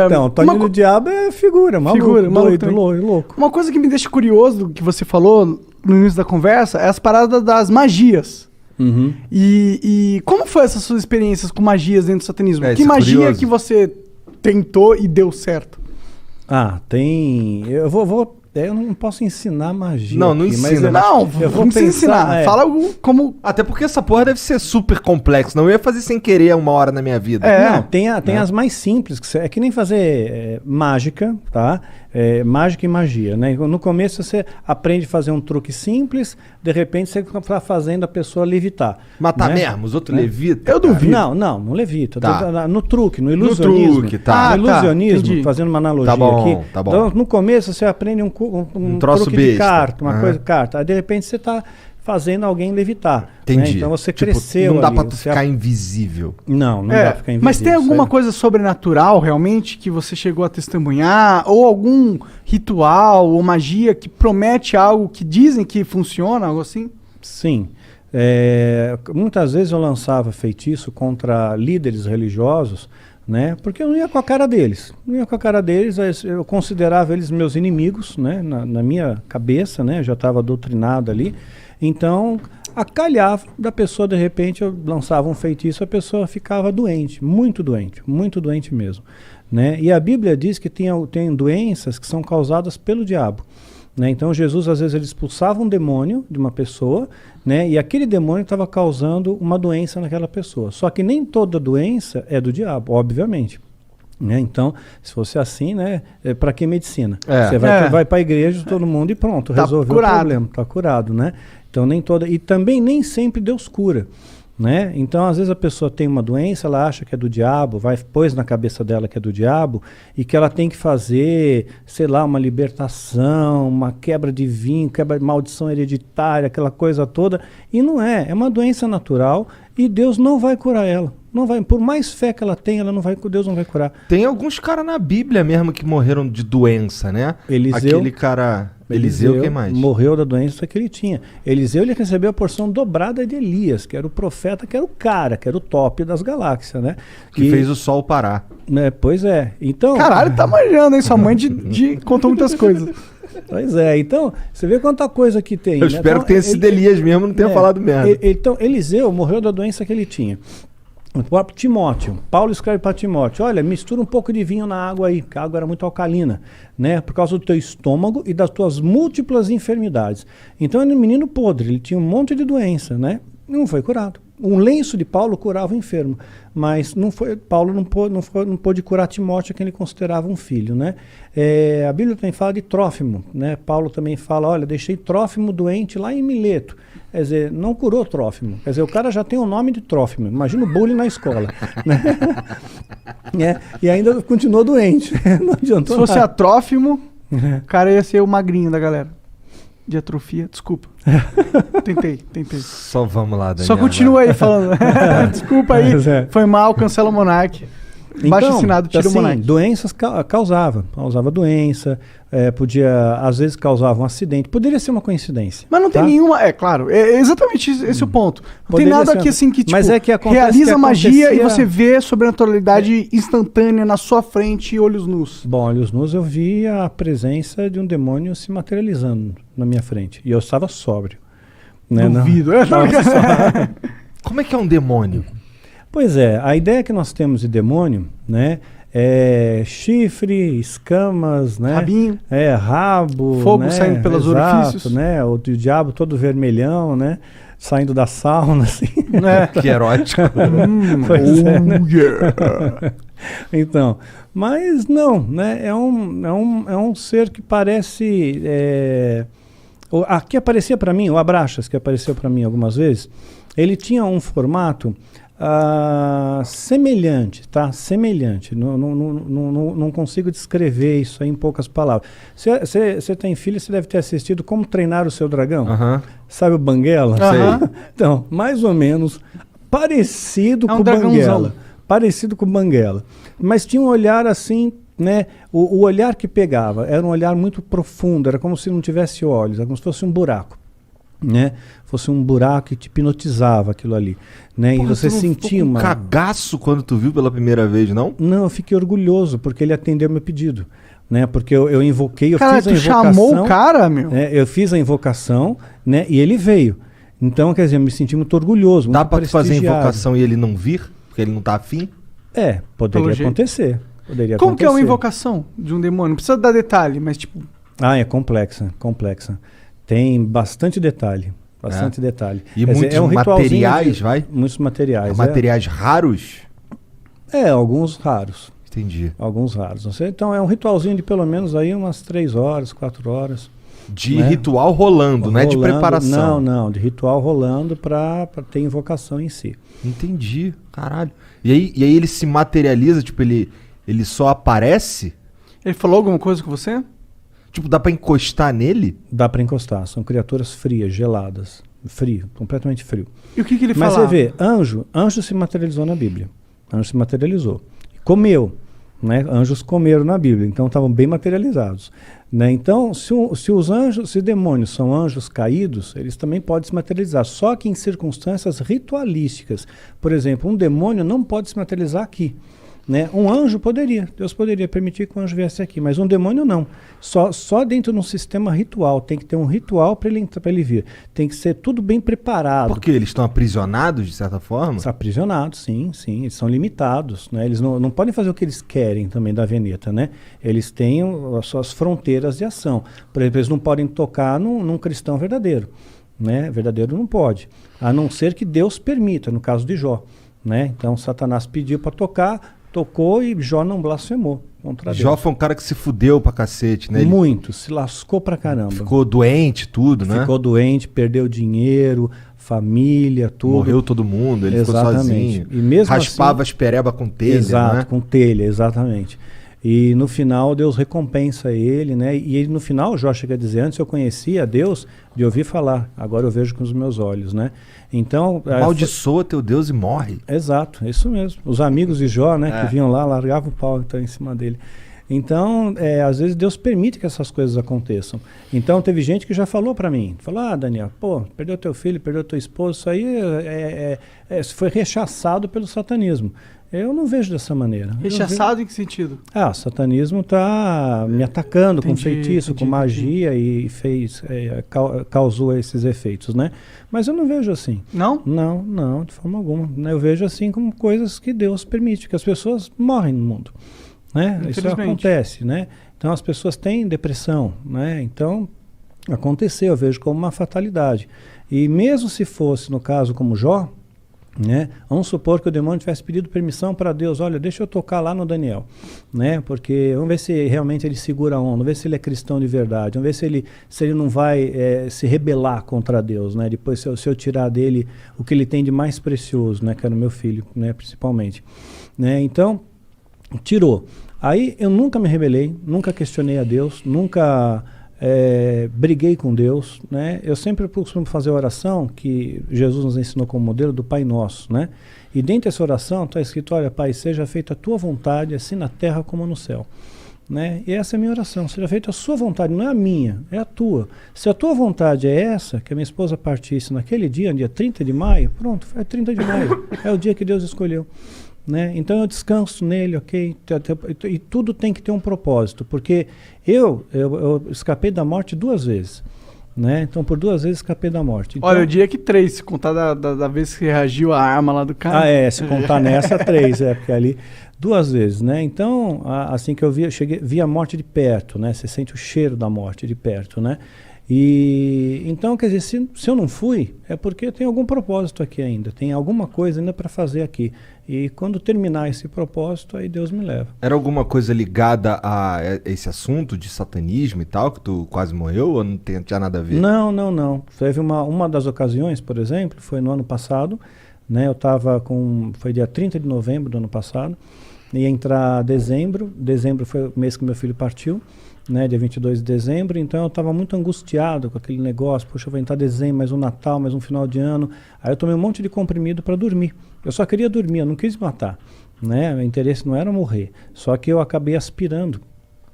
Então, o Toninho do Diabo é figura, maluco, doido, louco. Uma coisa que me deixa curioso do que você falou no início da conversa é as paradas das magias. Uhum. E como foi essas suas experiências com magias dentro do satanismo? Que isso é magia curioso. que você tentou e deu certo? Tem... Eu não posso ensinar magia. Não aqui, ensina. Eu vou precisa ensinar. Fala como... Até porque essa porra deve ser super complexo. Não eu ia fazer sem querer uma hora na minha vida. Não, tem as mais simples. É que nem fazer mágica, tá? Mágica e magia, né? No começo você aprende a fazer um truque simples, de repente você está fazendo a pessoa levitar. Mas tá né? mesmo, os outros levitam. Eu duvido. Não levita. Tá. No truque, no ilusionismo. No truque, tá. No ilusionismo, entendi. fazendo uma analogia Tá bom, aqui. tá bom. Então, no começo você aprende um troço truque de besta. carta, uma Aham. coisa de carta. Aí de repente você está fazendo alguém levitar. Entendi. Né? Então você Tipo, cresceu não dá ali, pra tu você ficar invisível. Não dá pra ficar invisível. Mas tem alguma isso aí. coisa sobrenatural realmente que você chegou a testemunhar? Ou algum ritual ou magia que promete algo que dizem que funciona, algo assim? Sim. Muitas vezes eu lançava feitiço contra líderes religiosos, né? Porque eu não ia com a cara deles. Eu considerava eles meus inimigos, né? Na minha cabeça, né? Eu já estava doutrinado ali. Então, acalhava da pessoa, de repente, eu lançava um feitiço, a pessoa ficava doente muito doente mesmo. Né? E a Bíblia diz que tem doenças que são causadas pelo diabo. Né? Então Jesus às vezes ele expulsava um demônio de uma pessoa, né? E aquele demônio estava causando uma doença naquela pessoa. Só que nem toda doença é do diabo, obviamente. Né? Então, se fosse assim, né? Para que medicina? Você vai para a igreja, todo mundo e pronto, Tá resolveu curado. o problema, está curado, né? Então nem toda, e também nem sempre Deus cura. Né? Então, às vezes a pessoa tem uma doença, ela acha que é do diabo, pôs na cabeça dela que é do diabo e que ela tem que fazer, sei lá, uma libertação, uma quebra de vinho, quebra de maldição hereditária, aquela coisa toda. E não é uma doença natural e Deus não vai curar ela. Não vai, por mais fé que ela tenha, Deus não vai curar. Tem alguns caras na Bíblia mesmo que morreram de doença, né? Aquele cara... Eliseu, quem mais? Morreu da doença que ele tinha. Eliseu, ele recebeu a porção dobrada de Elias, que era o profeta, que era o cara, que era o top das galáxias, né? Que fez o sol parar. Né, pois é. Então... Caralho, tá manjando, hein? Sua mãe contou muitas coisas. Pois é. Então, você vê quanta coisa que tem. Eu né? espero Então, que tenha sido Elias mesmo, não tenha falado merda. Então, Eliseu morreu da doença que ele tinha. O próprio Timóteo, Paulo escreve para Timóteo, olha, mistura um pouco de vinho na água aí, porque a água era muito alcalina, né, por causa do teu estômago e das tuas múltiplas enfermidades. Então ele era um menino podre, ele tinha um monte de doença, né, não foi curado. Um lenço de Paulo curava o enfermo, mas Paulo não pôde curar Timóteo, que ele considerava um filho, né. A Bíblia também fala de Trófimo, né, Paulo também fala, olha, deixei Trófimo doente lá em Mileto. Quer dizer, não curou Trófimo. Quer dizer, o cara já tem o nome de Trófimo. Imagina o bullying na escola. Né? E ainda continuou doente. Não adiantou Se fosse nada. a Trófimo, o cara ia ser o magrinho da galera. De atrofia, desculpa. Tentei. Só vamos lá, Daniel. Só continua aí falando. Desculpa aí, foi mal, cancela o Monark. Baixo assinado, tira o Monark. Doenças causava doença, às vezes causava um acidente, poderia ser uma coincidência. Mas não tem nenhuma, claro, é exatamente esse o ponto. Não Poderia tem nada ser, aqui assim que, tipo, mas é que acontece realiza que magia e você vê sobrenaturalidade instantânea na sua frente e olhos nus. Bom, olhos nus eu vi a presença de um demônio se materializando na minha frente, e eu estava sóbrio. Né? Duvido. Como é que é um demônio? Pois é, a ideia que nós temos de demônio, né, é chifre, escamas, né, rabinho, rabo, fogo, né, saindo pelos orifícios, né, o diabo todo vermelhão, né, saindo da sauna, assim. Que erótico. Pois é, né? Então, mas não, né, é um ser que parece, aqui aparecia para mim, o Abraxas, que apareceu para mim algumas vezes, ele tinha um formato semelhante, tá? Semelhante. Não consigo descrever isso aí em poucas palavras. Você tem filho, você deve ter assistido Como Treinar o Seu Dragão. Sabe o Banguela? Sei. Então, mais ou menos parecido com o dragãozão. Banguela. Parecido com o Banguela. Mas tinha um olhar assim, né? O olhar que pegava era um olhar muito profundo, era como se não tivesse olhos, era como se fosse um buraco. né? Fosse um buraco que te hipnotizava aquilo ali, né? Porra, e você sentia um cagaço quando tu viu pela primeira vez, não? Não, eu fiquei orgulhoso, porque ele atendeu meu pedido, né? Porque eu invoquei, eu cara, fiz a invocação. Chamou o cara, meu? Eu fiz a invocação, né? E ele veio. Então, quer dizer, eu me senti muito orgulhoso. Dá pra tu fazer a invocação e ele não vir? Porque ele não tá afim? Poderia acontecer. Como que é uma invocação de um demônio? Não precisa dar detalhe, mas tipo... É complexa. Tem bastante detalhe. Detalhe. E muitos materiais, vai? Muitos materiais. Materiais raros? Alguns raros. Entendi. Alguns raros. Então é um ritualzinho de pelo menos aí umas 3 horas, 4 horas. De ritual rolando, não é de preparação? Não, de ritual rolando pra ter invocação em si. Entendi, caralho. E aí ele se materializa, tipo, ele só aparece? Ele falou alguma coisa com você? Tipo, dá pra encostar nele? Dá pra encostar, são criaturas frias, geladas. Frio, completamente frio. E o que ele falava? Mas você vê, anjo se materializou na Bíblia. Anjo se materializou. Comeu, né? Anjos comeram na Bíblia, então estavam bem materializados. Né? Então, se demônios são anjos caídos, eles também podem se materializar, só que em circunstâncias ritualísticas. Por exemplo, um demônio não pode se materializar aqui. Né? Um anjo poderia, Deus poderia permitir que um anjo viesse aqui, mas um demônio não. Só dentro de um sistema ritual, tem que ter um ritual para ele vir. Tem que ser tudo bem preparado. Porque eles estão aprisionados, de certa forma? Estão aprisionados, sim, eles são limitados. Né? Eles não podem fazer o que eles querem também da Veneta, né? Eles têm as suas fronteiras de ação. Por exemplo, eles não podem tocar num cristão verdadeiro. Né? Verdadeiro não pode, a não ser que Deus permita, no caso de Jó. Né? Então Satanás pediu para tocar, tocou e Jó não blasfemou contra Deus. Jó foi um cara que se fudeu pra cacete, né? Muito, se lascou pra caramba. Ficou doente, tudo, né? Ficou doente, perdeu dinheiro, família, tudo. Morreu todo mundo, ele ficou sozinho. E mesmo raspava assim, as pereba com telha, exato, né? com telha, exatamente. E no final Deus recompensa ele, né? E ele, no final, Jó chega a dizer, antes eu conhecia Deus de ouvir falar, agora eu vejo com os meus olhos, né? Então... Amaldiçoa teu Deus e morre. Exato, isso mesmo. Os amigos de Jó, né, que vinham lá, largavam o pau que tá em cima dele. Então, às vezes Deus permite que essas coisas aconteçam. Então, teve gente que já falou para mim, falou, Daniel, perdeu teu filho, perdeu teu esposo, isso aí foi rechaçado pelo satanismo. Eu não vejo dessa maneira. Rechaçado em que sentido? O satanismo está me atacando com feitiço, com magia e causou esses efeitos, né? Mas eu não vejo assim. Não? Não, de forma alguma. Eu vejo assim como coisas que Deus permite, que as pessoas morrem no mundo. Né? Isso acontece, né? Então as pessoas têm depressão, né? Então aconteceu, eu vejo como uma fatalidade. E mesmo se fosse no caso como Jó, né? Vamos supor que o demônio tivesse pedido permissão para Deus, olha, deixa eu tocar lá no Daniel, né? Porque vamos ver se realmente ele segura a onda, vamos ver se ele é cristão de verdade, vamos ver se ele não vai se rebelar contra Deus, né? Depois se eu tirar dele o que ele tem de mais precioso, né? Que era o meu filho, né? Principalmente, né? Então tirou. Aí eu nunca me rebelei, nunca questionei a Deus, nunca briguei com Deus, né? Eu sempre costumo fazer a oração que Jesus nos ensinou como modelo do Pai Nosso, né? E dentro dessa oração está escrito, olha, Pai, seja feita a tua vontade, assim na terra como no céu. Né? E essa é a minha oração, seja feita a sua vontade, não é a minha, é a tua. Se a tua vontade é essa, que a minha esposa partisse naquele dia 30 de maio, pronto, é 30 de maio, é o dia que Deus escolheu. Né? Então eu descanso nele, ok? E tudo tem que ter um propósito, porque eu escapei da morte 2 vezes. Né? Então por 2 vezes escapei da morte. Então, olha, eu diria que 3, se contar da vez que reagiu a arma lá do cara. Se contar nessa 3, porque ali 2 vezes, né? Então, assim que eu vi a morte de perto, né? Você sente o cheiro da morte de perto, né? E então, quer dizer, se eu não fui, é porque tem algum propósito aqui ainda, tem alguma coisa ainda para fazer aqui. E quando terminar esse propósito, aí Deus me leva. Era alguma coisa ligada a esse assunto de satanismo e tal, que tu quase morreu, ou não tinha nada a ver? Não. Teve uma das ocasiões, por exemplo, foi no ano passado, né? Eu estava foi dia 30 de novembro do ano passado, ia entrar dezembro foi o mês que meu filho partiu, né, dia 22 de dezembro, então eu estava muito angustiado com aquele negócio, poxa, vai entrar dezembro, mais um Natal, mais um final de ano, aí eu tomei um monte de comprimido para dormir, eu só queria dormir, eu não quis matar, né, o interesse não era morrer, só que eu acabei aspirando,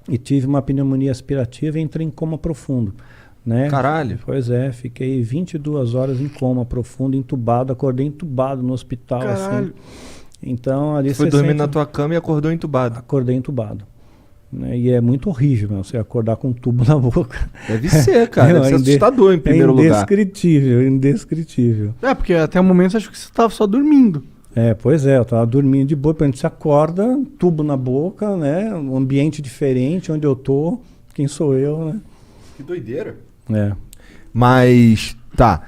e tive uma pneumonia aspirativa e entrei em coma profundo, né? Caralho. Pois é, fiquei 22 horas em coma profundo, entubado, acordei entubado no hospital, Caralho. assim. Então, ali Você foi você dormir sente- na tua cama e acordou entubado. Acordei entubado. Né? E é muito horrível, meu, você acordar com um tubo na boca. Deve ser, cara. Deve ser assustador em primeiro é lugar. indescritível, indescritível. É, porque até o momento você acha que você tava só dormindo. Pois é, eu tava dormindo de boa, quando você acorda, tubo na boca, né? Um ambiente diferente, onde eu tô, quem sou eu, né? Que doideira. É. Mas, tá.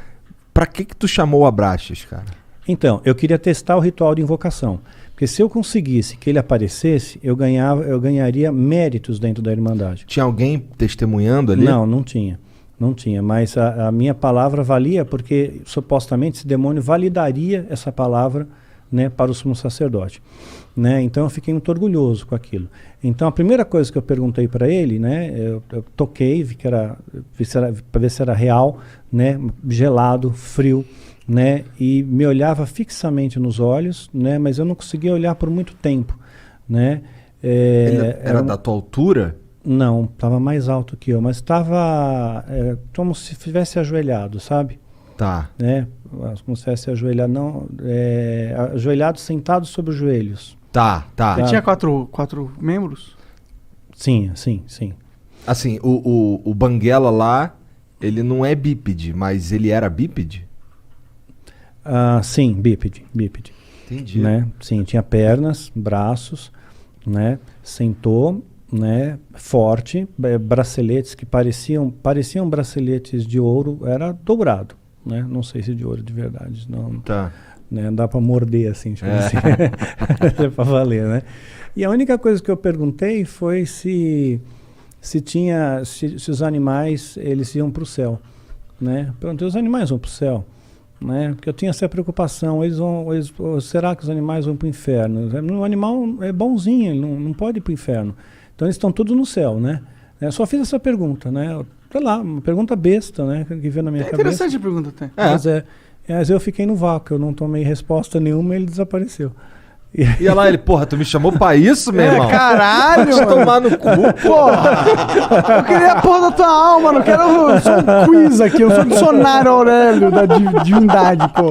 Pra que tu chamou o Abraxas, cara? Então, eu queria testar o ritual de invocação. Porque se eu conseguisse que ele aparecesse, eu ganharia méritos dentro da Irmandade. Tinha alguém testemunhando ali? Não tinha. Não tinha, mas a minha palavra valia porque supostamente esse demônio validaria essa palavra, né, para o sumo sacerdote. Né? Então eu fiquei muito orgulhoso com aquilo. Então a primeira coisa que eu perguntei para ele, né, eu toquei, para ver se era real, né, gelado, frio, né, e me olhava fixamente nos olhos, né, mas eu não conseguia olhar por muito tempo, né. Ele era da tua altura? Não, estava mais alto que eu, mas estava como se estivesse ajoelhado, sabe? Tá. Né? Como se estivesse ajoelhado, não, ajoelhado, sentado sobre os joelhos. Tá. Ele tinha quatro membros? Sim. Assim, o Banguela lá, ele não é bípede, mas ele era bípede? Sim, bípede. Entendi. Né? Sim, tinha pernas, braços, né? Sentou, né? Forte, braceletes que pareciam braceletes de ouro, era dourado, né? Não sei se de ouro de verdade, não. Tá. Né? Dá para morder assim, tipo assim. É para valer, né? E a única coisa que eu perguntei foi se os animais eles iam para o céu, né? Perguntei, os animais vão para o céu, né? Porque eu tinha essa preocupação, será que os animais vão para o inferno? O animal é bonzinho, ele não pode ir para o inferno. Então eles estão todos no céu, né? Eu só fiz essa pergunta, né? Sei lá, uma pergunta besta, né? Que veio na minha cabeça. Interessante a pergunta até. Mas eu fiquei no vácuo, eu não tomei resposta nenhuma e ele desapareceu. E olha lá, ele, porra, tu me chamou pra isso, meu irmão? Caralho! Deixa eu tomar no cu, Porra! Eu queria a porra da tua alma, não quero só um quiz aqui, eu sou o dicionário Aurélio da divindade, pô.